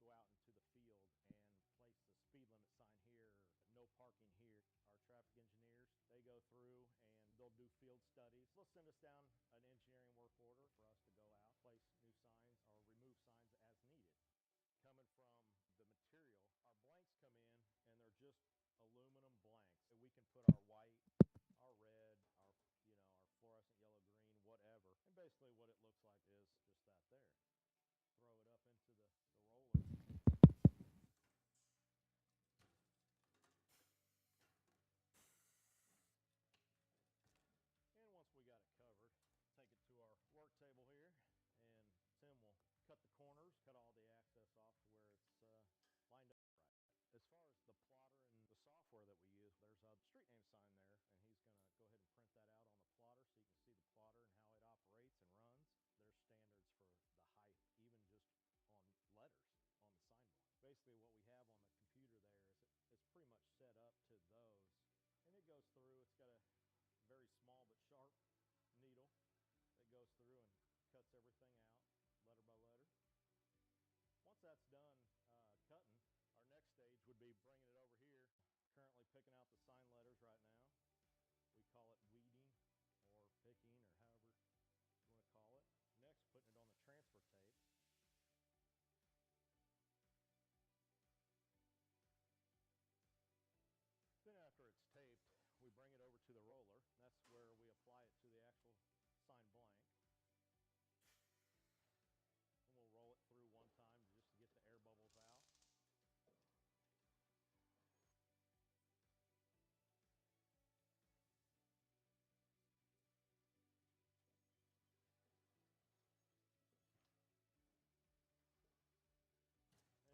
go out into the field and place a speed limit sign here, no parking here. Our traffic engineers, they go through and they'll do field studies. They'll send us down an engineering work order for us to go out, place new signs or remove signs as needed. Coming from the material, our blanks come in and they're just aluminum blanks. We can put our white, our red, our fluorescent yellow, green, whatever. And basically what it looks like is just that there. Throw it up into the roller. And once we got it covered, take it to our work table here, and Tim will cut the corners, cut all the access off to where it's lined up right. As far as the plotter and the software that we use, there's a street name sign there, and he's going to go ahead and print that out on the plotter so you can see the plotter and how it operates and runs. There's standards for the height, even just on letters on the sign blank. Basically what we have on the computer there is it's pretty much set up to those, and it goes through. It's got a very small but sharp needle that goes through and cuts everything out letter by letter. Once that's done cutting, our next stage would be bringing it over here. Currently picking out the sign letters right now. We call it weeding or picking or however you want to call it. Next, putting it on the transfer tape. Then after it's taped, we bring it over to the roller. That's where we apply it to the actual sign blank. And we'll roll it through one time just to get the air bubbles out.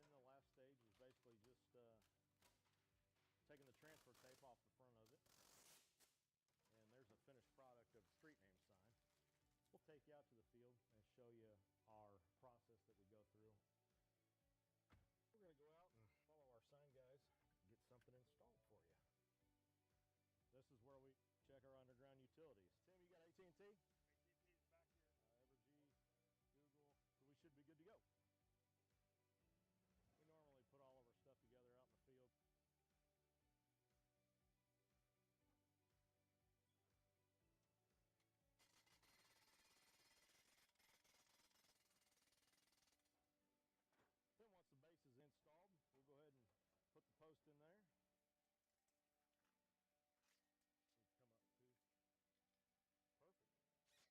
And the last stage is basically just taking the transfer tape off the front of it. And there's a finished product of the street name sign. We'll take you out to the field and show you our process that we go through. We're going to go out and follow our sign guys and get something installed for you. This is where we check our underground utilities. Tim, you got AT&T? AT&T's back here. Evergy, Google, so we should be good to go. We normally put all of our stuff together out in the field. Then once the base is installed, we'll go ahead and put the post in there. Come up too. Perfect.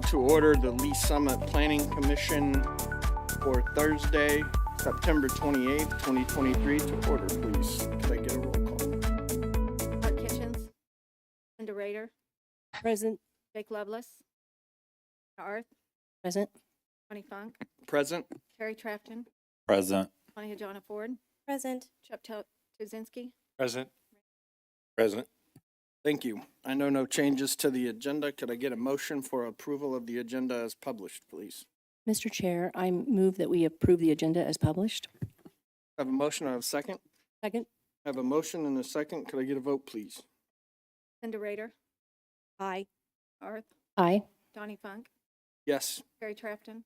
to order the Lee Summit Planning Commission for Thursday, September 28th, 2023 to order, please. Could I get a roll call? Art Kitchens. Linda Rader. Present. Jake Lovelace. Arth. Present. Tony Funk. Present. Terry Trafton. Present. Tony Hajana Ford. Present. Chuck Tuzinski. Present. Present. Thank you. I know no changes to the agenda. Could I get a motion for approval of the agenda as published, please? Mr. Chair, I move that we approve the agenda as published. I have a motion. I have a second. Second. I have a motion and a second. Could I get a vote, please? Linda Rader. Aye. Arth. Aye. Donnie Funk. Yes. Terry Trafton.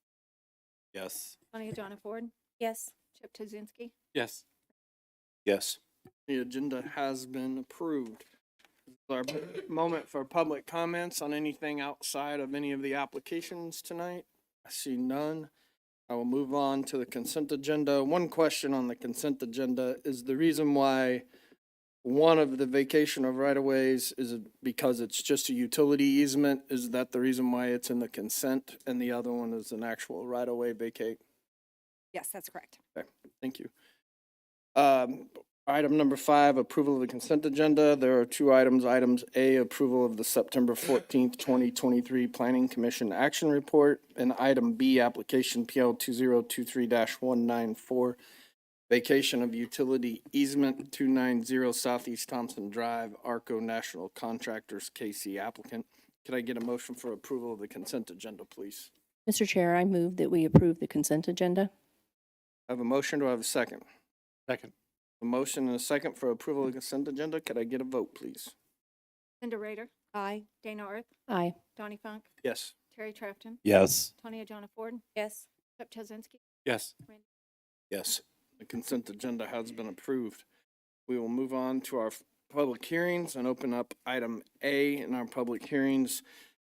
Yes. Tony Hajana Ford. Yes. Chip Tuzinski. Yes. Yes. The agenda has been approved. This is our moment for public comments on anything outside of any of the applications tonight. I see none. I will move on to the consent agenda. One question on the consent agenda is the reason why one of the vacation of right-of-ways is because it's just a utility easement. Is that the reason why it's in the consent and the other one is an actual right-of-way vacate? Yes, that's correct. Okay, thank you. Item number 5, approval of the consent agenda. There are two items. Items A, approval of the September 14th, 2023 Planning Commission Action Report, and item B, application PL 2023-194, vacation of utility easement 290 Southeast Thompson Drive, Arco National Contractors, KC applicant. Could I get a motion for approval of the consent agenda, please? Mr. Chair, I move that we approve the consent agenda. I have a motion. Do I have a second? Second. A motion and a second for approval of the consent agenda. Could I get a vote, please? Linda Rader. Aye. Dana Arth. Aye. Donnie Funk. Yes. Terry Trafton. Yes. Tony Hajana Ford. Yes. Chip Tuzinski. Yes. Randy. Yes. The consent agenda has been approved. We will move on to our public hearings and open up item A in our public hearings.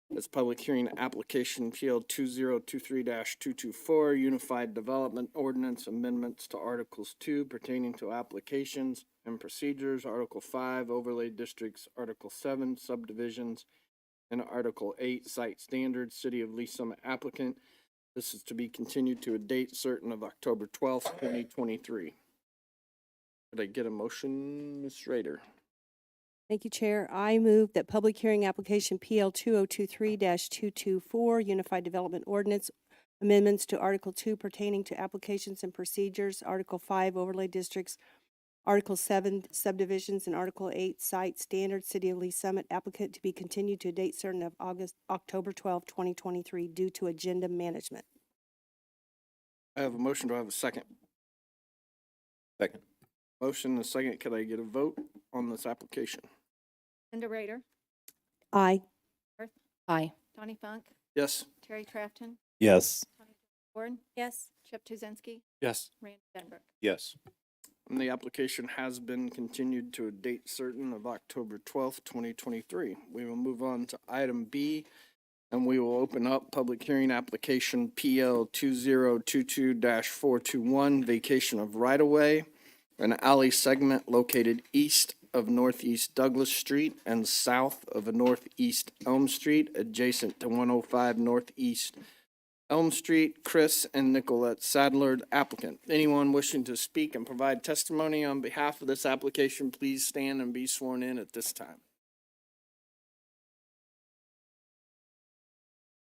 It's public hearing application PL 2023-224, Unified Development Ordinance Amendments to Articles 2 pertaining to applications and procedures, Article 5, Overlay Districts, Article 7, Subdivisions, and Article 8, Site Standards, City of Lee Summit applicant. This is to be continued to a date certain of October 12th, 2023. Could I get a motion, Ms. Rader? Thank you, Chair. I move that public hearing application PL 2023-224, Unified Development Ordinance Amendments to Article 2 pertaining to applications and procedures, Article 5, Overlay Districts, Article 7, Subdivisions, and Article 8, Site Standards, City of Lee Summit applicant to be continued to a date certain of October 12, 2023 due to agenda management. I have a motion. Do I have a second? Second. Motion and a second. Could I get a vote on this application? Linda Rader. Aye. Aye. Donnie Funk. Yes. Terry Trafton. Yes. Tony Hajana Ford. Yes. Chip Tuzinski. Yes. Randy Denbrook. Yes. And the application has been continued to a date certain of October 12th, 2023. We will move on to item B, and we will open up public hearing application PL 2022-421, vacation of right-of-way, an alley segment located east of Northeast Douglas Street and south of Northeast Elm Street, adjacent to 105 Northeast Elm Street. Chris and Nicolette Saddler, applicant. Anyone wishing to speak and provide testimony on behalf of this application, please stand and be sworn in at this time.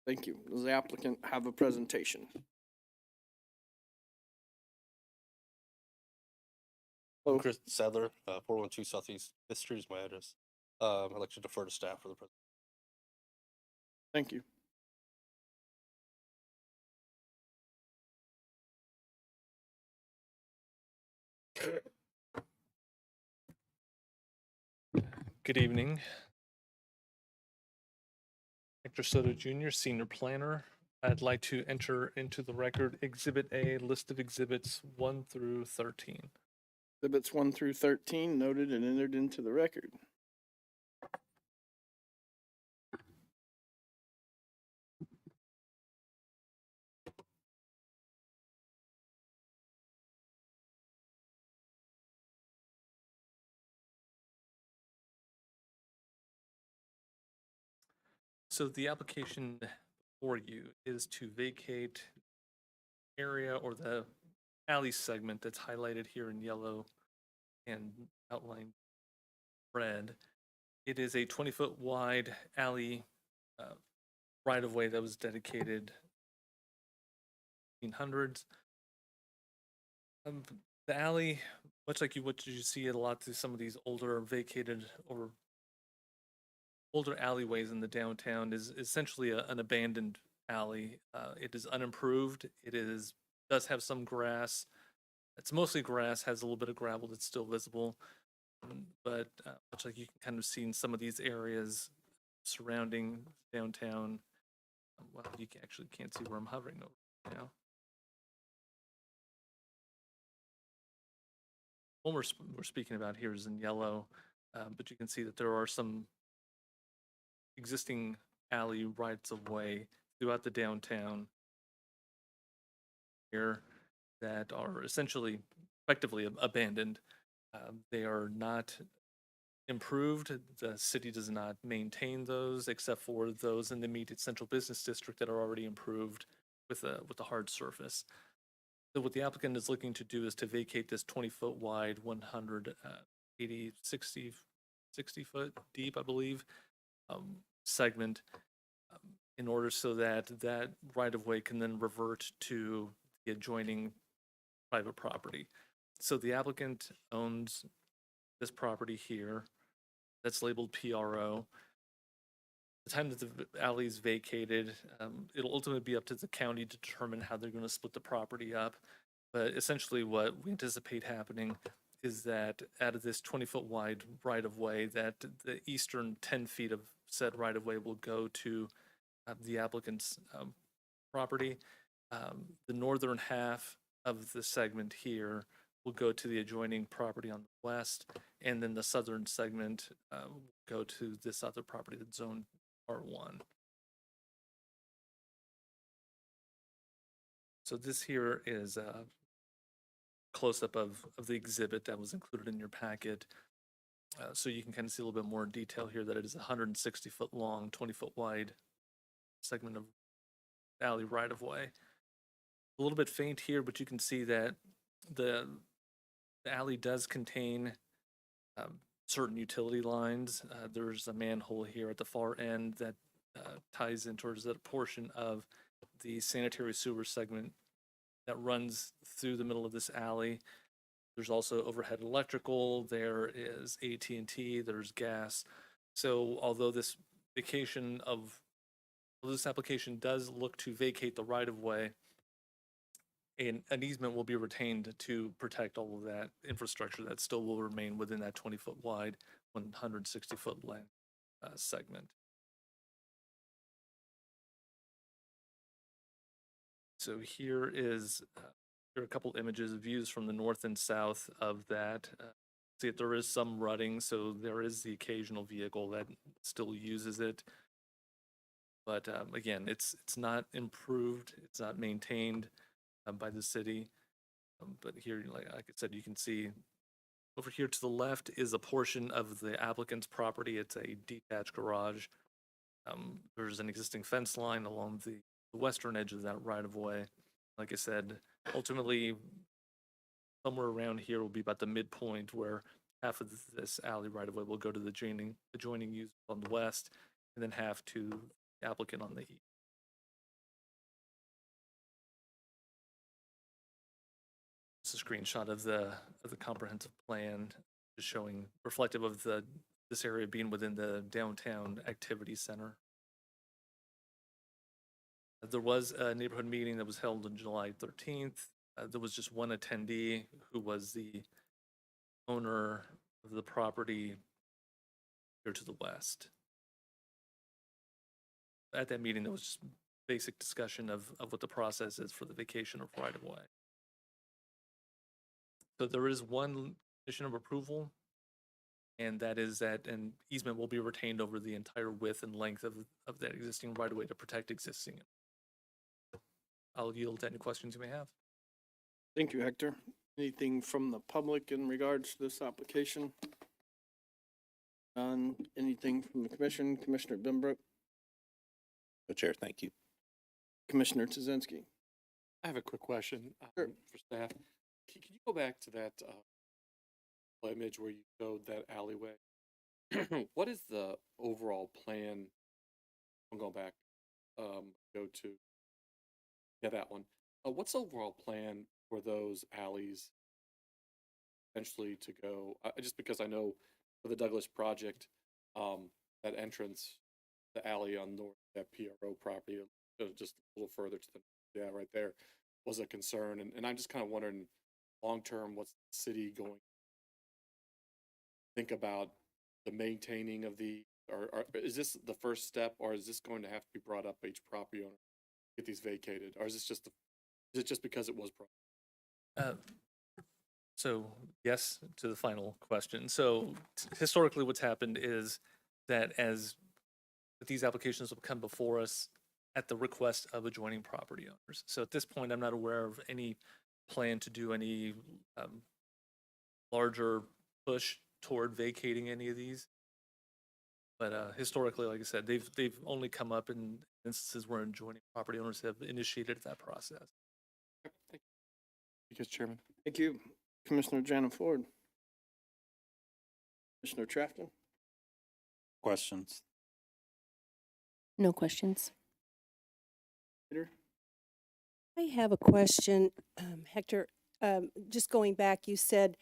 Thank you. Does the applicant have a presentation? I'm Chris Saddler, 412 Southeast 5th Street is my address. I'd like to defer to staff for the presentation. Thank you. Good evening. Hector Soto Jr., Senior Planner. I'd like to enter into the record Exhibit A, list of exhibits 1 through 13. Exhibits 1 through 13 noted and entered into the record. So the application for you is to vacate area or the alley segment that's highlighted here in yellow and outlined red. It is a 20-foot wide alley right-of-way that was dedicated 1800s. The alley, much like what you see a lot through some of these older vacated or older alleyways in the downtown, is essentially an abandoned alley. It is unimproved. Does have some grass. It's mostly grass, has a little bit of gravel that's still visible. But much like you can kind of see in some of these areas surrounding downtown, well, you actually can't see where I'm hovering over now. What we're speaking about here is in yellow, but you can see that there are some existing alley rights of way throughout the downtown here that are essentially effectively abandoned. They are not improved. The city does not maintain those except for those in the immediate central business district that are already improved with a hard surface. So what the applicant is looking to do is to vacate this 20-foot wide, 60 foot deep, I believe, segment in order so that that right-of-way can then revert to the adjoining private property. So the applicant owns this property here that's labeled PRO. The time that the alley is vacated, it'll ultimately be up to the county to determine how they're going to split the property up. But essentially what we anticipate happening is that out of this 20-foot wide right-of-way, that the eastern 10 feet of said right-of-way will go to the applicant's property. The northern half of the segment here will go to the adjoining property on the west, and then the southern segment will go to this other property that's zoned R1. So this here is a close-up of the exhibit that was included in your packet. So you can kind of see a little bit more detail here that it is a 160-foot long, 20-foot wide segment of alley right-of-way. A little bit faint here, but you can see that the alley does contain certain utility lines. There's a manhole here at the far end that ties in towards that portion of the sanitary sewer segment that runs through the middle of this alley. There's also overhead electrical, there is AT&T, there's gas. So although this application does look to vacate the right-of-way, an easement will be retained to protect all of that infrastructure that still will remain within that 20-foot wide, 160-foot length segment. So here are a couple images, views from the north and south of that. See that there is some rutting, so there is the occasional vehicle that still uses it. But again, it's not improved, it's not maintained by the city. But here, like I said, you can see over here to the left is a portion of the applicant's property. It's a detached garage. There's an existing fence line along the western edge of that right-of-way. Like I said, ultimately, somewhere around here will be about the midpoint where half of this alley right-of-way will go to the adjoining use on the west, and then half to the applicant on the east. It's a screenshot of the comprehensive plan, just showing reflective of this area being within the downtown activity center. There was a neighborhood meeting that was held on July 13th. There was just one attendee who was the owner of the property here to the west. At that meeting, there was just basic discussion of what the process is for the vacation of right-of-way. So there is one condition of approval, and that is that an easement will be retained over the entire width and length of that existing right-of-way to protect existing. I'll yield to any questions you may have. Thank you, Hector. Anything from the public in regards to this application? Anything from the commission? Commissioner Bimbrook? No, Chair, thank you. Commissioner Tuzinski. I have a quick question Sure. for staff. Can you go back to that image where you showed that alleyway? What is the overall plan? I'm going back. Go to that one. What's the overall plan for those alleys eventually to go? Just because I know for the Douglas project, that entrance, the alley on north that PRO property, just a little further to the right there, was a concern, and I'm just kind of wondering, long term, what's the city going to think about the maintaining of or is this the first step, or is this going to have to be brought up by each property owner to get these vacated, or is it just because it was? So yes, to the final question. So historically what's happened is that as these applications will come before us at the request of adjoining property owners. So at this point, I'm not aware of any plan to do any larger push toward vacating any of these. But historically, like I said, they've only come up in instances where adjoining property owners have initiated that process. Thank you, Chairman. Thank you. Commissioner Jana Ford. Commissioner Trafton. Questions? No questions. Peter? I have a question, Hector. Just going back, you said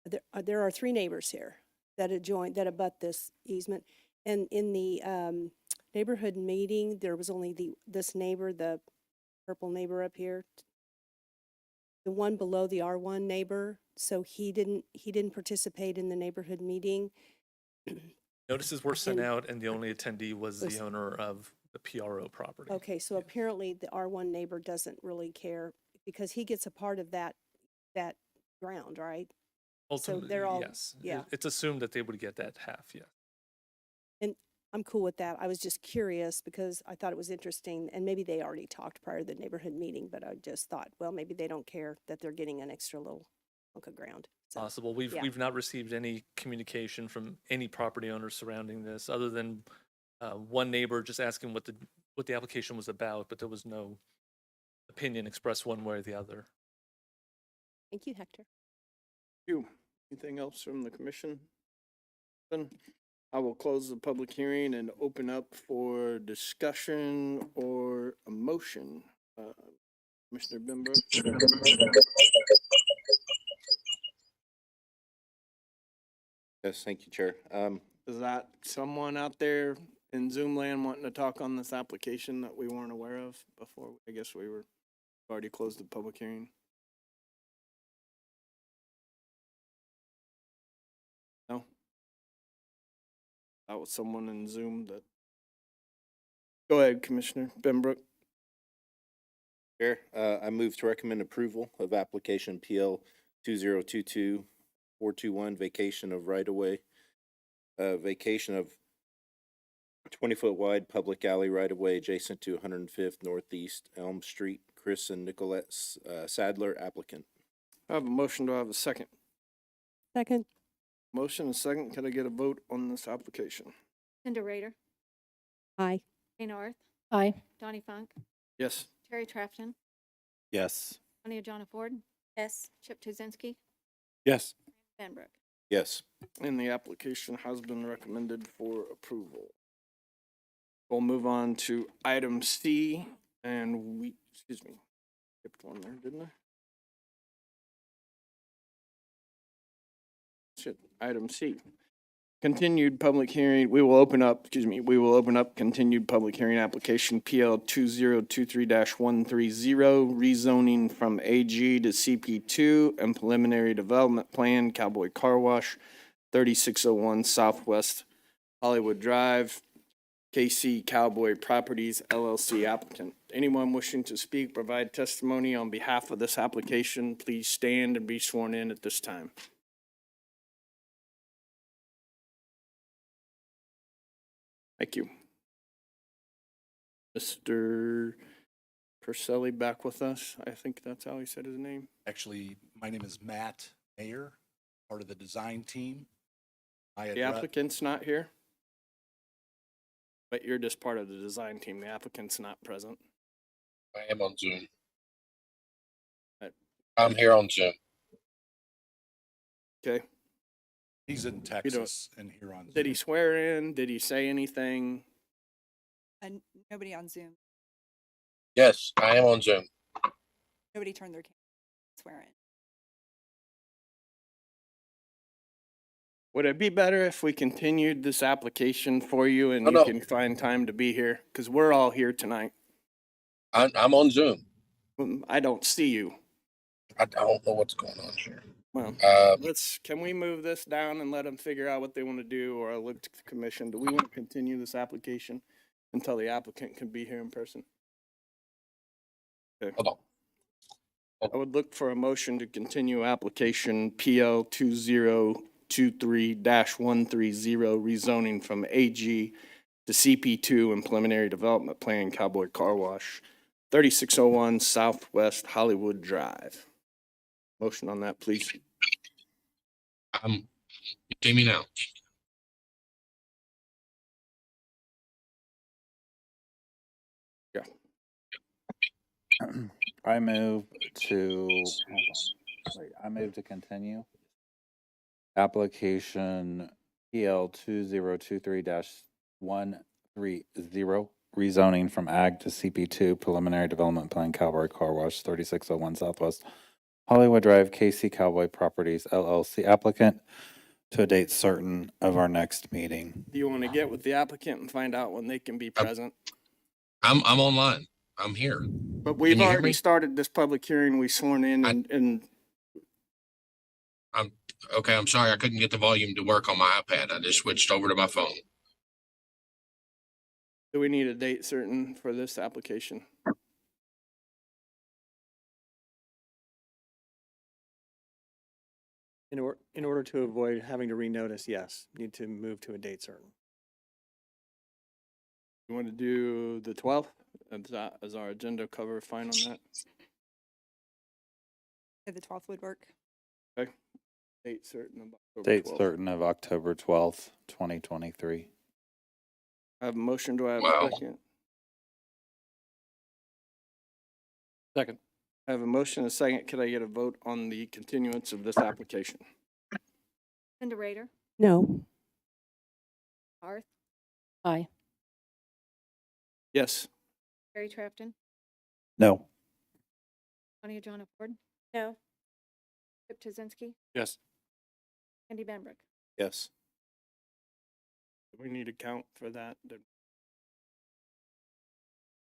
there are 3 neighbors here that abut this easement. And in the neighborhood meeting, there was only this neighbor, the purple neighbor up here, the one below the R1 neighbor. So he didn't participate in the neighborhood meeting. Notices were sent out, and the only attendee was the owner of the PRO property. Okay, so apparently the R1 neighbor doesn't really care because he gets a part of that ground, right? Ultimately, they're all- yes. yeah. It's assumed that they would get that half, yeah. And I'm cool with that. I was just curious because I thought it was interesting, and maybe they already talked prior to the neighborhood meeting, but I just thought, well, maybe they don't care that they're getting an extra little hunk of ground. So, Possible. We've not received any communication from any property owners surrounding this, other than one neighbor just asking what the application was about, but there was no opinion expressed one way or the other. thank you, Hector. You. Anything else from the commission? Then I will close the public hearing and open up for discussion or a motion. Commissioner Bembrook. Yes, thank you, Chair. Is that someone out there in Zoom land wanting to talk on this application that we weren't aware of before? I guess we were already closed the public hearing. No? That was someone in Zoom that. Go ahead, Commissioner Bembrook. Chair, I move to recommend approval of application PL 2022-421, vacation of right-of-way, vacation of 20-foot wide public alley right-of-way adjacent to 105th Northeast Elm Street. Chris and Nicolette Saddler, applicant. I have a motion. Do I have a second? Second. Motion and second. Can I get a vote on this application? Linda Rader, Aye. Jane North, Aye. Donnie Funk, Yes. Terry Trafton, Yes. Sonia Jana Ford. Yes. Chip Tuzinski, Yes. Benbrook. Yes. And the application has been recommended for approval. We'll move on to item C, and excuse me, skipped one there, didn't I? Shit, item C. Continued public hearing, we will open up continued public hearing application PL 2023-130, rezoning from AG to CP2 and preliminary development plan, Cowboy Carwash, 3601 Southwest Hollywood Drive, KC Cowboy Properties LLC applicant. Anyone wishing to speak, provide testimony on behalf of this application, please stand and be sworn in at this time. Thank you. Mr. Purcelli back with us. I think that's how he said his name. Actually, my name is Matt Mayer, part of the design team. The applicant's not here? But you're just part of the design team. The applicant's not present. I am on Zoom. Uh, I'm here on Zoom. Okay. He's in Texas and here on. Did he Zoom. swear in? Did he say anything? And nobody on Zoom. Yes, I am on Zoom. Nobody turned their camera. Swear in. Would it be better if we continued this application for you and Oh, you no. can find time to be here? Because we're all here tonight. I'm on Zoom. I don't see you. I don't know what's going on here. Well, can we move this down and let them figure out what they want to do, or I'll look to the commission? Do we want to continue this application until the applicant can be here in person? Okay. Hold on. I would look for a motion to continue application PL 2023-130 rezoning from AG to CP2 and preliminary development plan Cowboy Carwash, 3601 Southwest Hollywood Drive. Motion on that, please. You see me now. Yeah. I move to, I move to continue. Application PL 2023-130, rezoning from Ag to CP2, preliminary development plan Cowboy Carwash, 3601 Southwest Hollywood Drive, KC Cowboy Properties LLC, applicant to a date certain of our next meeting. Do you want to get with the applicant and find out when they can be present? I'm online. I'm here. But we've Can you hear already me? started this public hearing. We sworn in and I'm okay. I'm sorry. I couldn't get the volume to work on my iPad. I just switched over to my phone. do we need a date certain for this application? In order to avoid having to renotice, yes, need to move to a date certain. You want to do the 12th? Is our agenda cover fine on that? If the 12th would work. Okay. Date certain of October Date 12th. certain of October 12th, 2023. I have a motion. Do I have Wow. a second? Second. I have a motion and a second. Could I get a vote on the continuance of this application? Linda Rader, No. Barth, Aye. Yes. Terry Trafton, No. Tanya John Ford. No. Chip Tuzinski, Yes. Andy Benbrook. Yes. Do we need a count for that?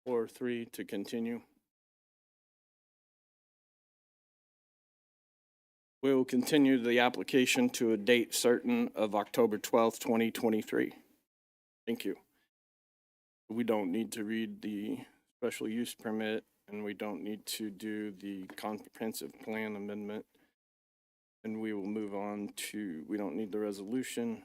4 or 3 to continue. We will continue the application to a date certain of October 12th, 2023. Thank you. We don't need to read the special use permit, and we don't need to do the comprehensive plan amendment. And we will move on to, we don't need the resolution.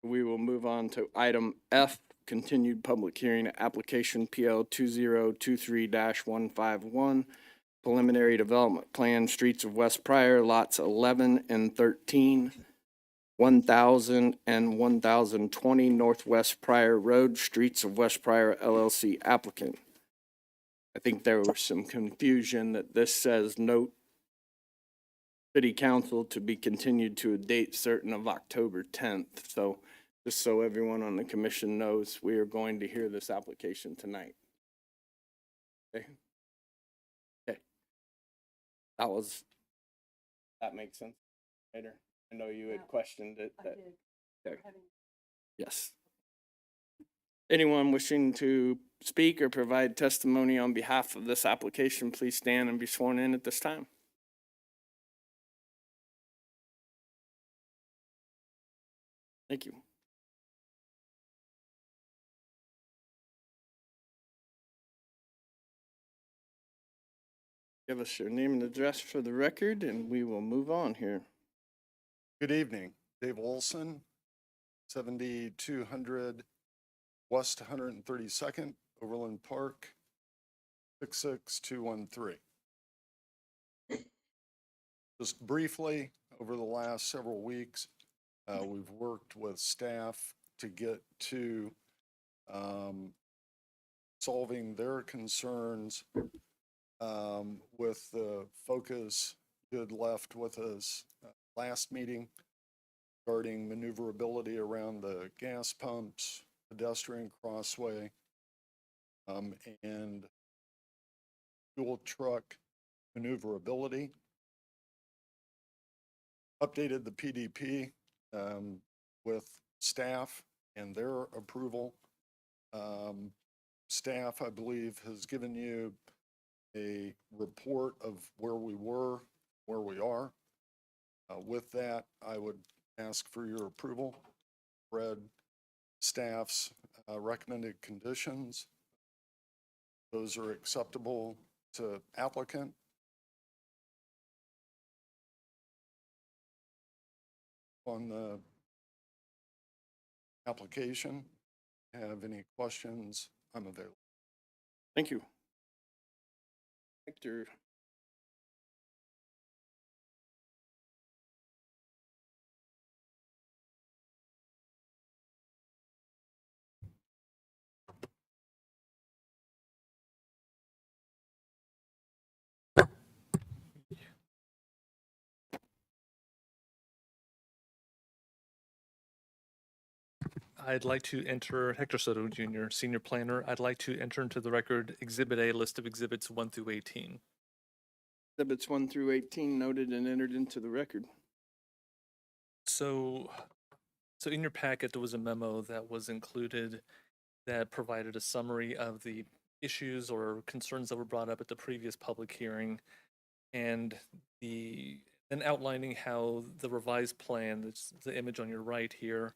We will move on to item F, continued public hearing, application PL 2023-151, preliminary development plan, streets of West Pryor, lots 11 and 13, 1000 and 1020 Northwest Pryor Road, streets of West Pryor LLC applicant. I think there was some confusion that this says note city council to be continued to a date certain of October 10th. So just so everyone on the commission knows, we are going to hear this application tonight. Okay. Okay. That makes sense later. I know you had questioned it. Okay. Yes. Anyone wishing to speak or provide testimony on behalf of this application, please stand and be sworn in at this time. Thank you. Give us your name and address for the record, and we will move on here. Good evening, Dave Olson, 7200 West 132nd, Overland Park, 66213. Just briefly, over the last several weeks, we've worked with staff to get to solving their concerns with the focus you had left with us last meeting regarding maneuverability around the gas pumps, pedestrian crossway, and fuel truck maneuverability. Updated the PDP with staff and their approval. Staff, I believe, has given you a report of where we were, where we are. With that, I would ask for your approval. Read staff's recommended conditions. Those are acceptable to applicant. On the application, have any questions? I'm available. Thank you. Hector. I'd like to enter Hector Soto Jr., Senior Planner. I'd like to enter into the record Exhibit A, list of exhibits 1 through 18. Exhibits 1 through 18 noted and entered into the record. So in your packet, there was a memo that was included that provided a summary of the issues or concerns that were brought up at the previous public hearing, and outlining how the revised plan, that's the image on your right here,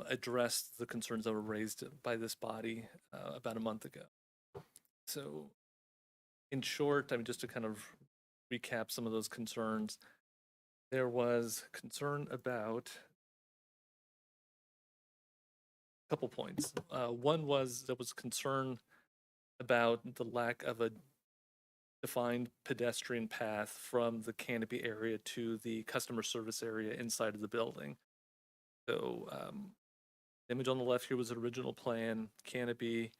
addressed the concerns that were raised by this body about a month ago. So in short, I mean, just to kind of recap some of those concerns, there was concern about a couple points. One was there was concern about the lack of a defined pedestrian path from the canopy area to the customer service area inside of the building. So the image on the left here was the original plan, canopy,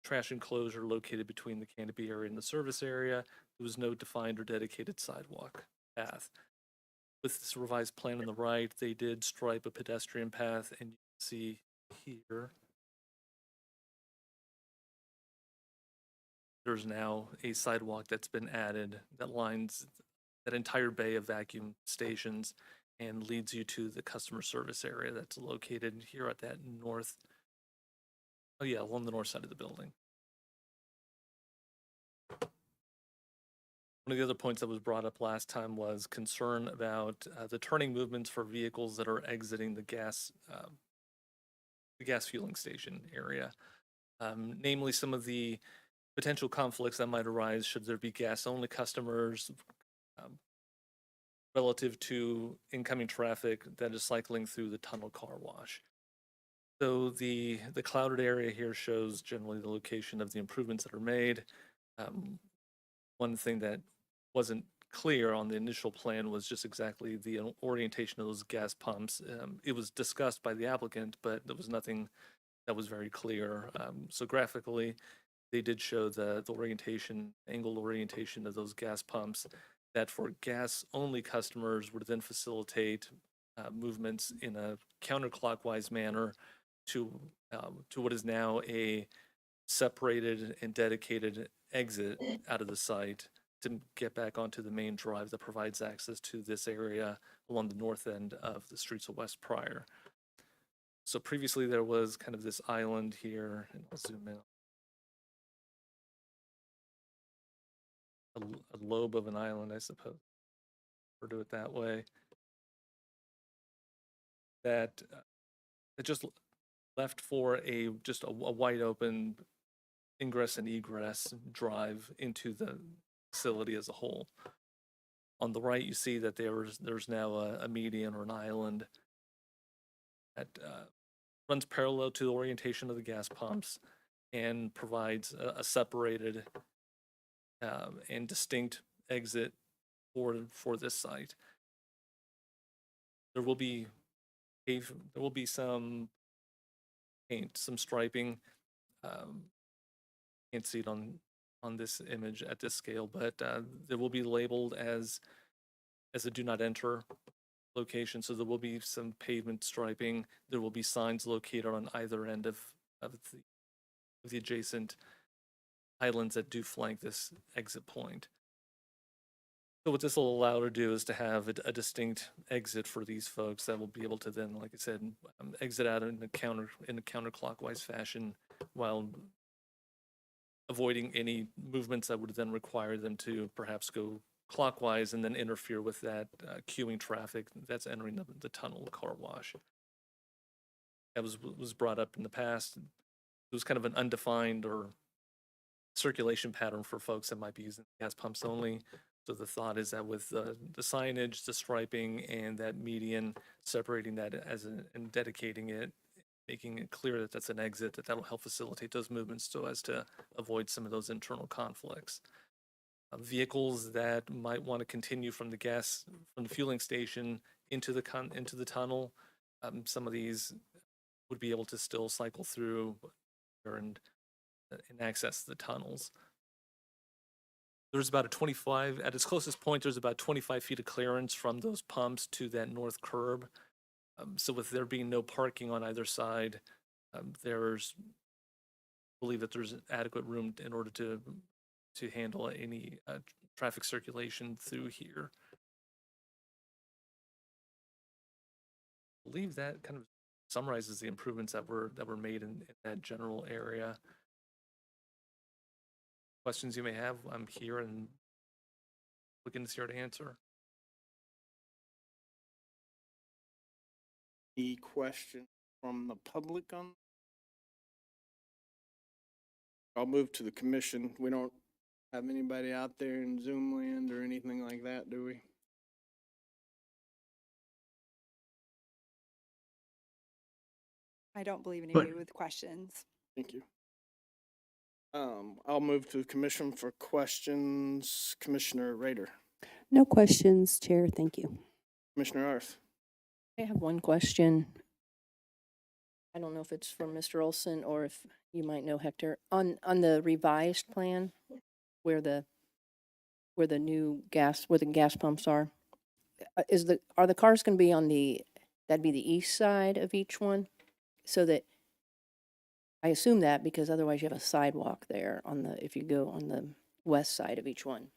trash enclosure located between the canopy area and the service area. There was no defined or dedicated sidewalk path. With this revised plan on the right, they did stripe a pedestrian path, and you can see here there's now a sidewalk that's been added that lines that entire bay of vacuum stations and leads you to the customer service area that's located here at that along the north side of the building. One of the other points that was brought up last time was concern about the turning movements for vehicles that are exiting the gas fueling station area. Namely, some of the potential conflicts that might arise should there be gas-only customers relative to incoming traffic that is cycling through the tunnel car wash. So the clouded area here shows generally the location of the improvements that are made. One thing that wasn't clear on the initial plan was just exactly the orientation of those gas pumps. It was discussed by the applicant, but there was nothing that was very clear. So graphically, they did show the angled orientation of those gas pumps that for gas-only customers would then facilitate movements in a counterclockwise manner to what is now a separated and dedicated exit out of the site to get back onto the main drive that provides access to this area along the north end of the streets of West Pryor. So previously there was kind of this island here, and I'll zoom in. A lobe of an island, I suppose, or do it that way. That it just left for just a wide open ingress and egress drive into the facility as a whole. On the right, you see that there's now a median or an island that runs parallel to the orientation of the gas pumps and provides a separated and distinct exit for this site. There will be some paint, some striping Can't see it on this image at this scale, but there will be labeled as a do not enter location. So there will be some pavement striping. There will be signs located on either end of the adjacent islands that do flank this exit point. So what this will allow to do is to have a distinct exit for these folks that will be able to then, like I said, exit out in a counterclockwise fashion while avoiding any movements that would then require them to perhaps go clockwise and then interfere with that queuing traffic that's entering the tunnel car wash. That was brought up in the past. It was kind of an undefined or circulation pattern for folks that might be using gas pumps only. So the thought is that with the signage, the striping, and that median, separating that and dedicating it, making it clear that that's an exit, that'll help facilitate those movements so as to avoid some of those internal conflicts. Vehicles that might want to continue from the fueling station into the tunnel, some of these would be able to still cycle through and access the tunnels. There's about at its closest point, there's about 25 feet of clearance from those pumps to that north curb. So with there being no parking on either side, I believe that there's adequate room in order to handle any traffic circulation through here. I believe that kind of summarizes the improvements that were made in that general area. Questions you may have, I'm here and looking here to answer. Any question from the public on? I'll move to the commission. We don't have anybody out there in Zoom land or anything like that, do we? I don't believe anybody with questions. Thank you. I'll move to the commission for questions. Commissioner Rader. No questions, Chair. Thank you. Commissioner Arth. I have one question. I don't know if it's for Mr. Olson or if you might know Hector. On the revised plan, where the gas pumps are the cars going to be that'd be the east side of each one? So that, I assume that because otherwise you have a sidewalk there if you go on the west side of each one.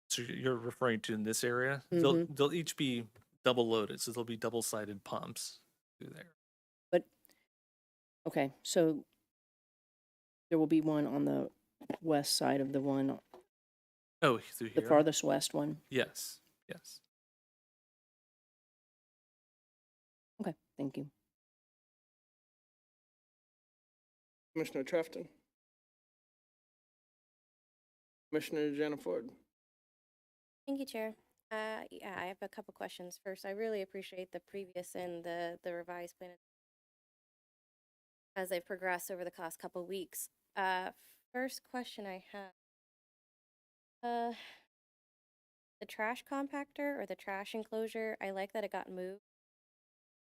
So you're referring to in this area? Mhm. They'll each be double loaded, so there'll be double-sided pumps through there. But, okay, so there will be one on the west side of the one, Oh, through the here? farthest west one? Yes, yes. Okay, thank you. Commissioner Trefton. Commissioner Jenna Ford. Thank you, Chair. Yeah, I have a couple questions. First, I really appreciate the previous and the revised plan as they've progressed over the past couple weeks. First question I have, the trash compactor or the trash enclosure, I like that it got moved,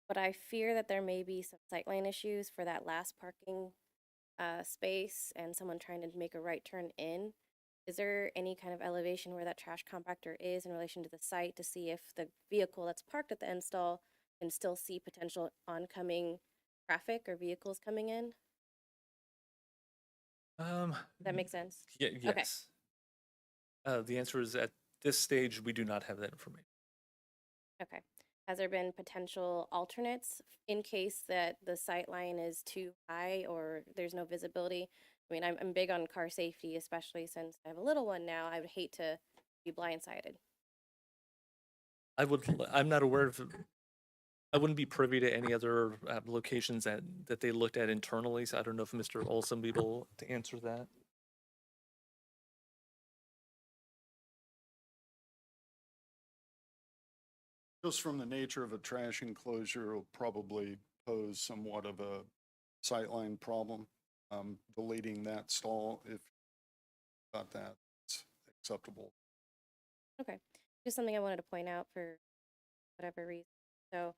but I fear that there may be some sightline issues for that last parking space and someone trying to make a right turn in. Is there any kind of elevation where that trash compactor is in relation to the site to see if the vehicle that's parked at the end stall can still see potential oncoming traffic or vehicles coming in? Does that make sense? Yeah, yes. The answer is at this stage, we do not have that information. Okay. Has there been potential alternates in case that the sight line is too high or there's no visibility? I mean, I'm big on car safety, especially since I have a little one now. I would hate to be blindsided. I'm not aware of, I wouldn't be privy to any other locations that they looked at internally, so I don't know if Mr. Olson will be able to answer that. Just from the nature of a trash enclosure, it'll probably pose somewhat of a sightline problem. Deleting that stall, if got that, it's acceptable. Okay. Just something I wanted to point out for whatever reason. So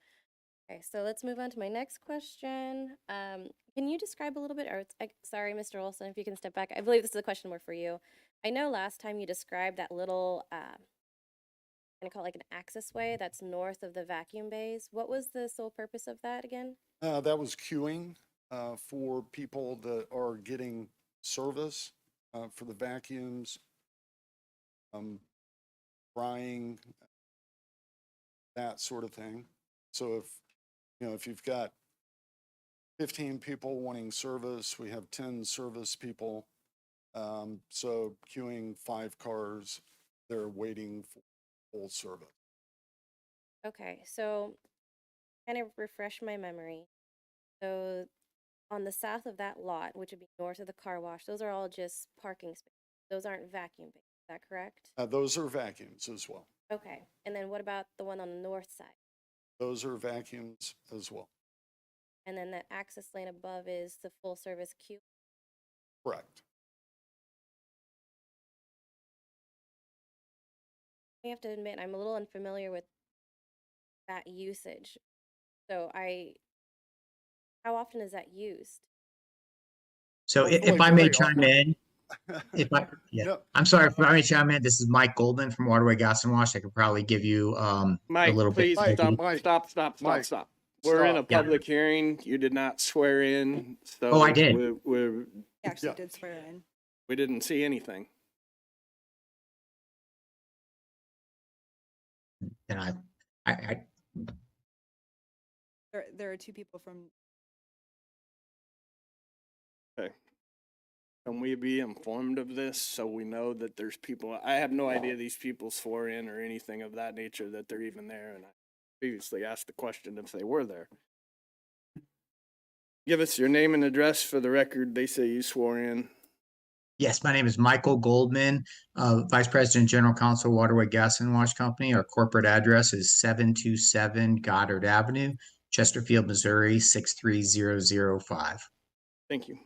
Okay, so let's move on to my next question. Can you describe a little bit, or sorry, Mr. Olson, if you can step back. I believe this is a question more for you. I know last time you described that little, I'm gonna call it like an access way that's north of the vacuum bays. What was the sole purpose of that again? That was queuing for people that are getting service for the vacuums, drying, that sort of thing. So if you've got 15 people wanting service, we have 10 service people. So queuing 5 cars, they're waiting for full service. Okay, so kind of refresh my memory. So on the south of that lot, which would be north of the car wash, those are all just parking spaces. Those aren't vacuum bays, is that correct? Those are vacuums as well. Okay, and then what about the one on the north side? Those are vacuums as well. And then the access lane above is the full service queue? Correct. I have to admit, I'm a little unfamiliar with that usage. So how often is that used? So if I may chime in, I'm sorry if I may chime in. This is Mike Goldman from Waterway Gas and Wash. I could probably give you a Mike, little please bit. stop. We're in a public hearing. You did not swear in. So Oh, I did. We Actually did swear in. we didn't see anything. And I There are 2 people from. Okay. Can we be informed of this so we know that there's people? I have no idea these people swore in or anything of that nature, that they're even there. And I previously asked the question if they were there. Give us your name and address for the record. They say you swore in. Yes, my name is Michael Goldman, Vice President, General Counsel, Waterway Gas and Wash Company. Our corporate address is 727 Goddard Avenue, Chesterfield, Missouri, 63005. Thank you.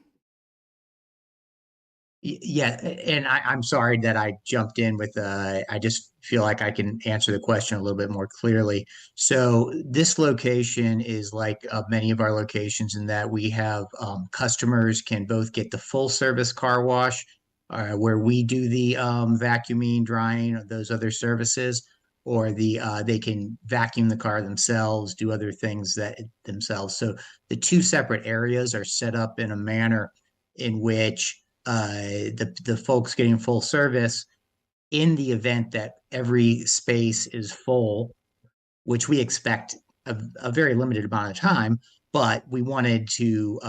Yeah, and I'm sorry that I jumped in with, I just feel like I can answer the question a little bit more clearly. So this location is like many of our locations in that we have customers can both get the full service car wash where we do the vacuuming, drying, those other services, or they can vacuum the car themselves, do other things that themselves. So the 2 separate areas are set up in a manner in which the folks getting full service, in the event that every space is full, which we expect a very limited amount of time, but we wanted to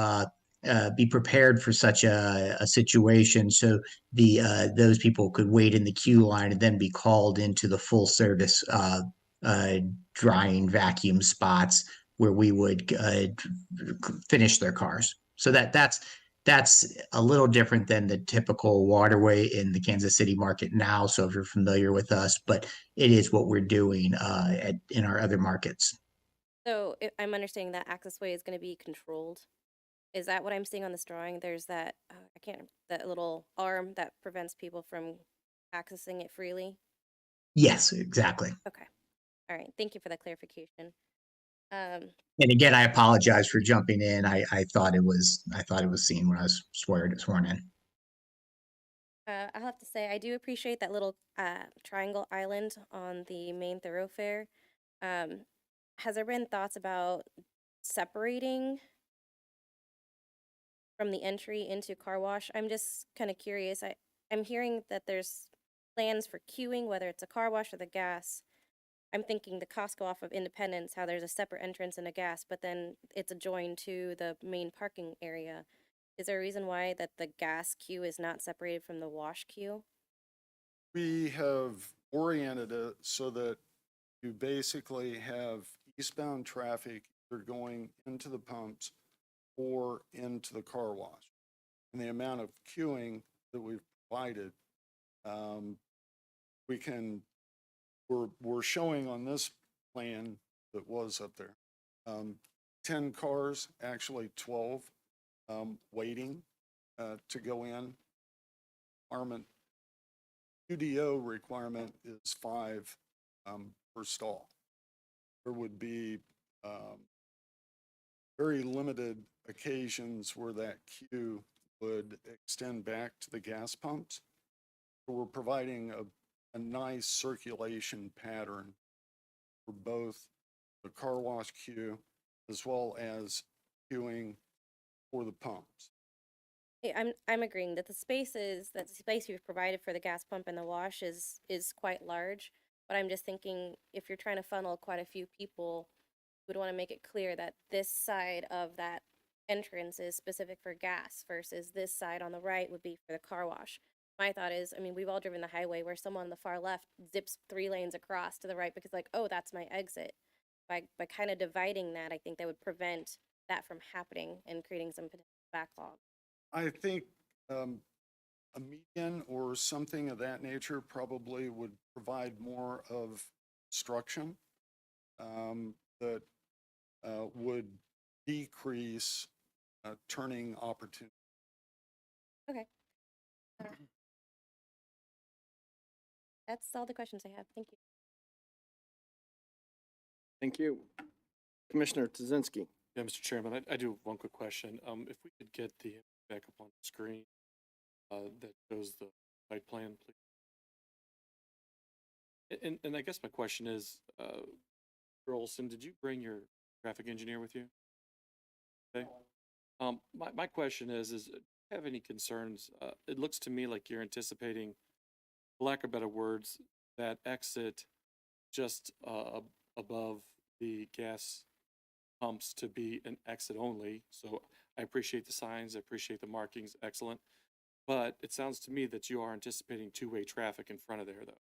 be prepared for such a situation, so those people could wait in the queue line and then be called into the full service drying vacuum spots where we would finish their cars. So that's a little different than the typical waterway in the Kansas City market now. So if you're familiar with us, but it is what we're doing in our other markets. So I'm understanding that access way is going to be controlled. Is that what I'm seeing on this drawing? There's that, that little arm that prevents people from accessing it freely? Yes, exactly. Okay. All right. Thank you for that clarification. And again, I apologize for jumping in. I thought it was seen when I was sworn in. I'll have to say, I do appreciate that little triangle island on the main thoroughfare. Has there been thoughts about separating from the entry into car wash? I'm just kind of curious. I'm hearing that there's plans for queuing, whether it's a car wash or the gas. I'm thinking the Costco off of Independence, how there's a separate entrance and a gas, but then it's adjoined to the main parking area. Is there a reason why that the gas queue is not separated from the wash queue? We have oriented it so that you basically have eastbound traffic either going into the pumps or into the car wash. And the amount of queuing that we've provided, we're showing on this plan that was up there, 10 cars, actually 12, waiting to go in. UDO requirement is 5 per stall. There would be very limited occasions where that queue would extend back to the gas pumps. So we're providing a nice circulation pattern for both the car wash queue as well as queuing for the pumps. I'm agreeing that the space you've provided for the gas pump and the wash is quite large. But I'm just thinking if you're trying to funnel quite a few people, you would want to make it clear that this side of that entrance is specific for gas versus this side on the right would be for the car wash. My thought is, I mean, we've all driven the highway where someone on the far left zips 3 lanes across to the right because like, oh, that's my exit. By kind of dividing that, I think that would prevent that from happening and creating some potential backlog. I think a median or something of that nature probably would provide more of instruction that would decrease turning opportunity. Okay. That's all the questions I have. Thank you. Thank you. Commissioner Tazinski. Yeah, Mr. Chairman, I do have one quick question. If we could get the back up on the screen that shows the site plan, please. And I guess my question is, Mr. Olson, did you bring your traffic engineer with you? Okay. My question is do you have any concerns? It looks to me like you're anticipating, for lack of better words, that exit just above the gas pumps to be an exit only. So I appreciate the signs, I appreciate the markings, excellent. But it sounds to me that you are anticipating two-way traffic in front of there, though.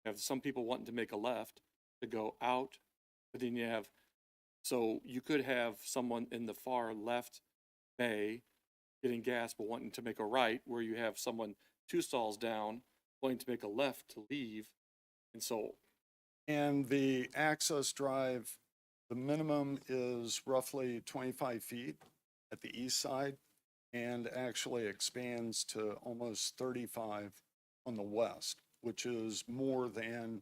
You have some people wanting to make a left to go out, but then so you could have someone in the far left bay getting gas but wanting to make a right, where you have someone 2 stalls down wanting to make a left to leave. And the access drive, the minimum is roughly 25 feet at the east side and actually expands to almost 35 on the west, which is more than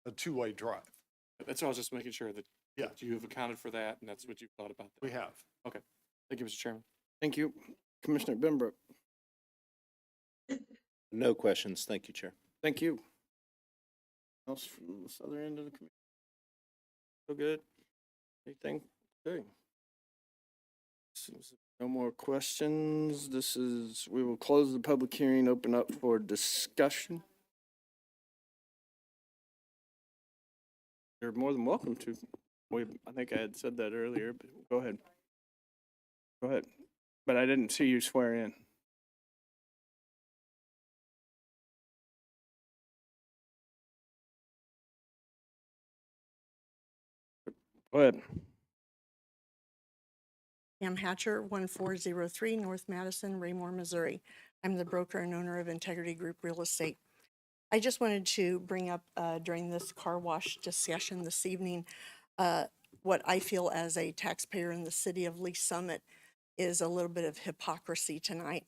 a two-way drive. That's what I was just making sure that you have accounted for that and that's what you've thought about that. We have. Okay. Thank you, Mr. Chairman. Thank you. Commissioner Benbrook. No questions. Thank you, Chair. Thank you. Else from this other end of the committee? So good. Anything? Okay. Seems no more questions. We will close the public hearing, open up for discussion. You're more than welcome to. I think I had said that earlier, but go ahead. Go ahead. But I didn't see you swear in. Go ahead. Pam Hatcher, 1403 North Madison, Raymore, Missouri. I'm the broker and owner of Integrity Group Real Estate. I just wanted to bring up during this car wash discussion this evening, what I feel as a taxpayer in the city of Lee Summit is a little bit of hypocrisy tonight.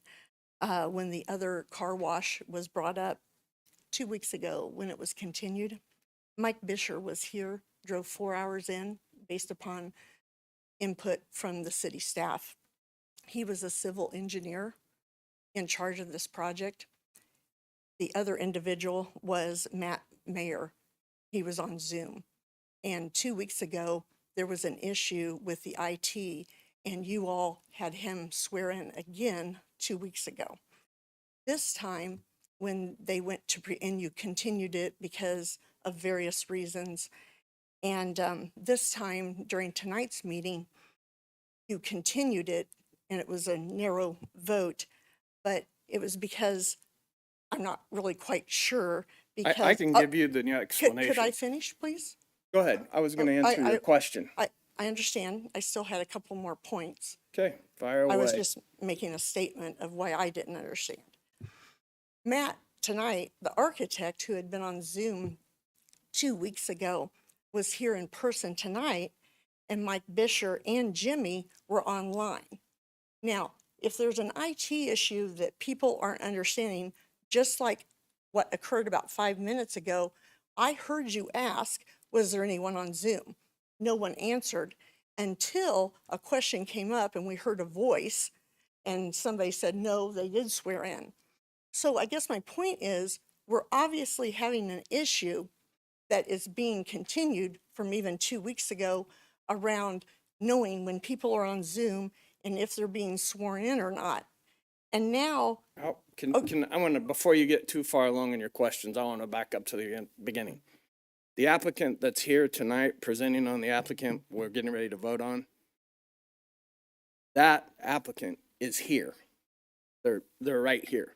When the other car wash was brought up 2 weeks ago, when it was continued, Mike Bisher was here, drove 4 hours in based upon input from the city staff. He was a civil engineer in charge of this project. The other individual was Matt Mayer. He was on Zoom. And 2 weeks ago, there was an issue with the IT, and you all had him swear in again 2 weeks ago. This time, when they went to and you continued it because of various reasons, and this time during tonight's meeting, you continued it, and it was a narrow vote, but it was because I'm not really quite sure. Because I can give you the explanation. Could I finish, please? Go ahead. I was going to answer your question. I understand. I still had a couple more points. Okay, fire away. I was just making a statement of why I didn't understand. Matt, tonight, the architect who had been on Zoom 2 weeks ago, was here in person tonight, and Mike Bisher and Jimmy were online. Now, if there's an IT issue that people aren't understanding, just like what occurred about 5 minutes ago, I heard you ask, was there anyone on Zoom? No one answered. until a question came up and we heard a voice and somebody said, no, they did swear in. So I guess my point is, we're obviously having an issue that is being continued from even 2 weeks ago around knowing when people are on Zoom and if they're being sworn in or not. And now, Oh, I want to, before you get too far along in your questions, I want to back up to the beginning. The applicant that's here tonight, presenting on the applicant we're getting ready to vote on, that applicant is here. They're right here.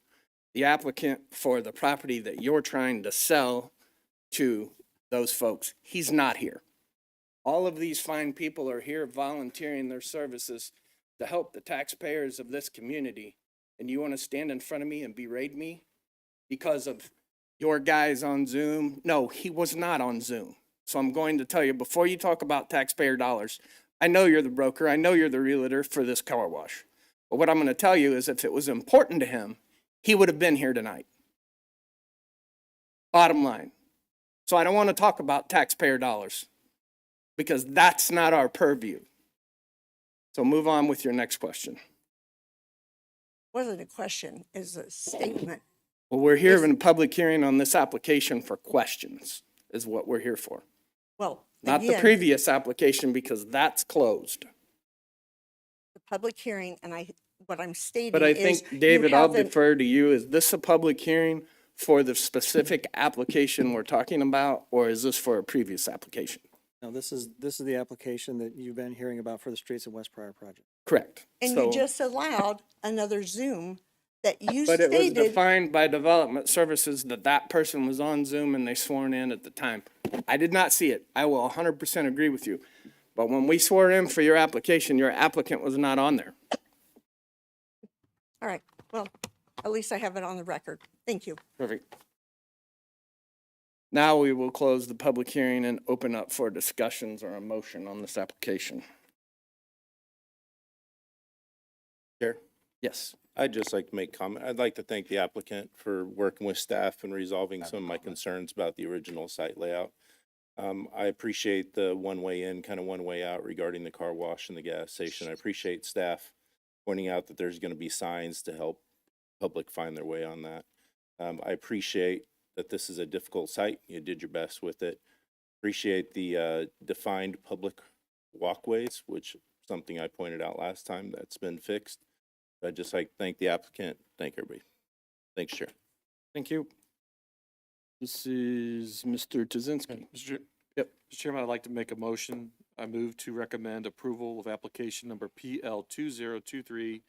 The applicant for the property that you're trying to sell to those folks, he's not here. All of these fine people are here volunteering their services to help the taxpayers of this community. And you want to stand in front of me and berate me because of your guys on Zoom? No, he was not on Zoom. So I'm going to tell you, before you talk about taxpayer dollars, I know you're the broker, I know you're the realtor for this car wash. But what I'm going to tell you is if it was important to him, he would have been here tonight. Bottom line. So I don't want to talk about taxpayer dollars because that's not our purview. So move on with your next question. wasn't a question, is a statement. Well, we're here in a public hearing on this application for questions, is what we're here for. Well, Not the again, previous application because that's closed. the public hearing, and what I'm stating But I is think, you David, I'll haven't- defer to you. Is this a public hearing for the specific application we're talking about, or is this for a previous application? No, this is the application that you've been hearing about for the Streets of West Pryor project. Correct. And So- you just allowed another Zoom that you But it was stated. defined by Development Services that that person was on Zoom and they sworn in at the time. I did not see it. I will 100% agree with you. But when we swore in for your application, your applicant was not on there. All right, well, at least I have it on the record. Thank you. Perfect. Now we will close the public hearing and open up for discussions or a motion on this application. Chair? Yes. I'd just like to make comment. I'd like to thank the applicant for working with staff and resolving some of my concerns about the original site layout. I appreciate the one way in, kind of one way out regarding the car wash and the gas station. I appreciate staff pointing out that there's going to be signs to help public find their way on that. I appreciate that this is a difficult site. You did your best with it. Appreciate the defined public walkways, which is something I pointed out last time that's been fixed. I'd just like to thank the applicant, thank everybody. Thanks, Chair. Thank you. This is Mr. Tuzinski. Yep. Mr. Chairman, I'd like to make a motion. I move to recommend approval of application number PL 2023-151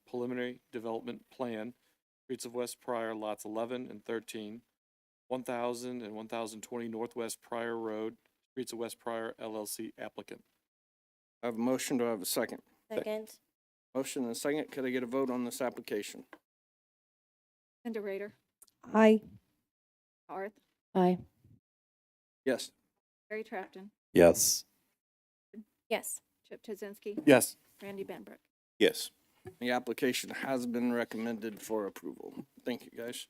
Preliminary Development Plan, Streets of West Pryor, lots 11 and 13, 1000 and 1020 Northwest Pryor Road, Streets of West Pryor LLC applicant. I have a motion. Do I have a second? Second. Motion and a second. Could I get a vote on this application? Linda Rader, Aye. Arth, Aye. Yes. Barry Trafton, Yes. Yes. Chip Tuzinski, Yes. Randy Benbrook. Yes. The application has been recommended for approval. Thank you, guys.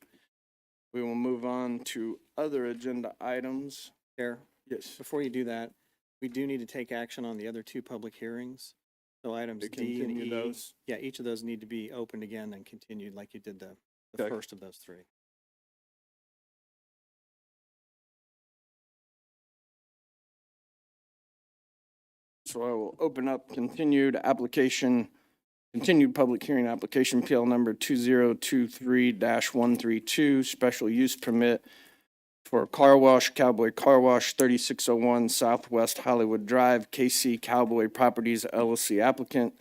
We will move on to other agenda items. Chair, Yes. before you do that, we do need to take action on the other two public hearings. So items To D and continue E. those? Yeah, each of those need to be opened again and continued like you did the Okay. first of those three. So I will open up continued public hearing application PL number 2023-132, special use permit for car wash, Cowboy Carwash, 3601 Southwest Hollywood Drive, KC Cowboy Properties LLC applicant.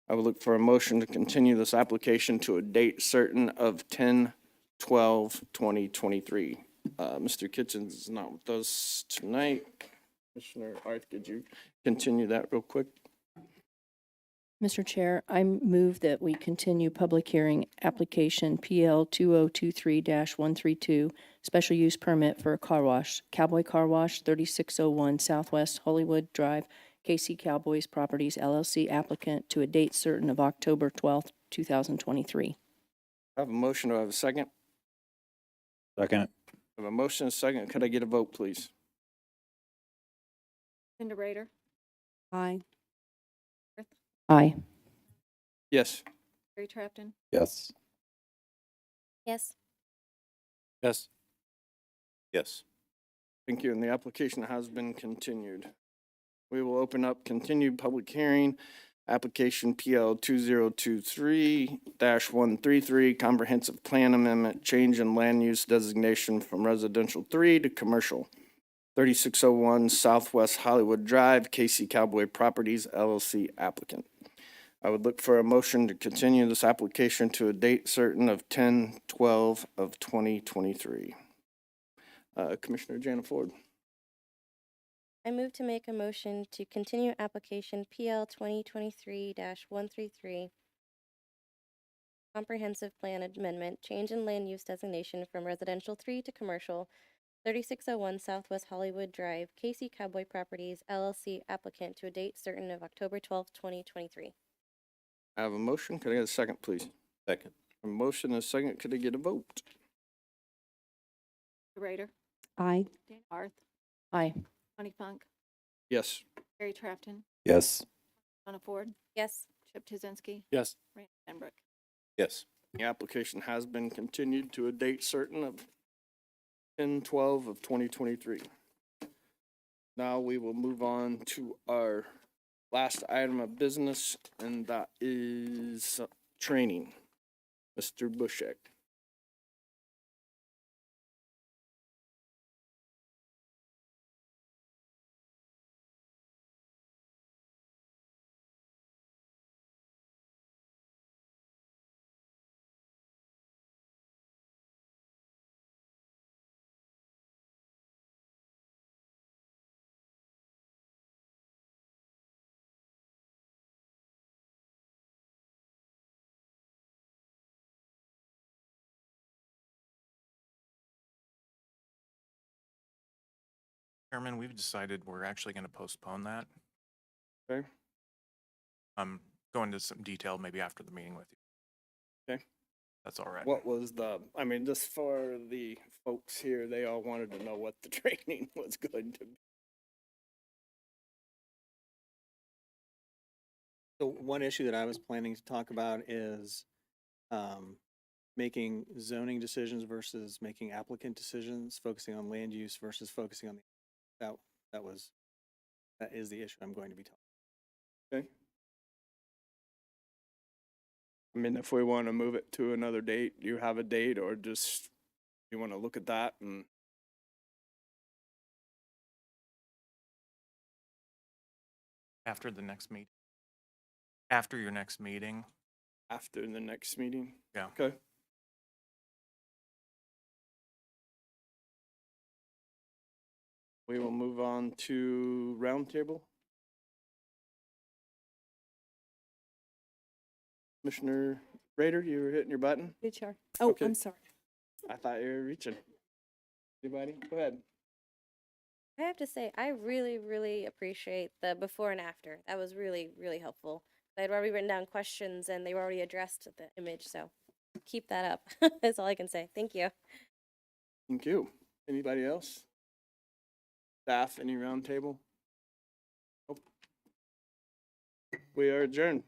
I will look for a motion to continue this application to a date certain of 10/12/2023. Mr. Kitchens is not with us tonight. Commissioner Arth, could you continue that real quick? Mr. Chair, I move that we continue public hearing application PL 2023-132, special use permit for a car wash, Cowboy Carwash, 3601 Southwest Hollywood Drive, KC Cowboys Properties LLC applicant to a date certain of October 12th, 2023. I have a motion. Do I have a second? Second. I have a motion and a second. Could I get a vote, please? Linda Rader, Aye. Aye. Yes. Gary Trapton, Yes. Yes. Yes. Yes. Thank you, and the application has been continued. We will open up continued public hearing, application PL 2023-133, comprehensive plan amendment, change in land use designation from residential 3 to commercial. 3601 Southwest Hollywood Drive, KC Cowboy Properties LLC applicant. I would look for a motion to continue this application to a date certain of 10/12 of 2023. Commissioner Jana Ford. I move to make a motion to continue application PL 2023-133, comprehensive plan amendment, change in land use designation from residential 3 to commercial, 3601 Southwest Hollywood Drive, KC Cowboy Properties LLC applicant to a date certain of October 12th, 2023. I have a motion. Could I get a second, please? Second. A motion and a second. Could I get a vote? Rader, Aye. Dan Barth, Aye. Bonnie Funk, Yes. Gary Trapton, Yes. Donna Ford, Yes. Chip Tuzinski, Yes. Randy Benbrook. Yes. The application has been continued to a date certain of 10/12 of 2023. Now we will move on to our last item of business, and that is training. Mr. Bushek. Chairman, we've decided we're actually going to postpone that. Okay. Go into some detail maybe after the meeting with you. Okay. That's all right. What was I mean, just for the folks here, they all wanted to know what the training was going to be. So one issue that I was planning to talk about is making zoning decisions versus making applicant decisions, focusing on land use versus focusing on that is the issue I'm going to be talking. Okay. I mean, if we want to move it to another date, do you have a date, or just you want to look at that and? After the next meeting. After your next meeting. After the next meeting? Yeah. Okay. We will move on to Roundtable. Commissioner Rader, you were hitting your button? Good, Chair. Oh, Okay. I'm sorry. I thought you were reaching. Anybody? Go ahead. I have to say, I really, really appreciate the before and after. That was really, really helpful. I had already written down questions and they were already addressed the image, so keep that up. That's all I can say. Thank you. Thank you. Anybody else? Staff, any roundtable? Nope. We are adjourned.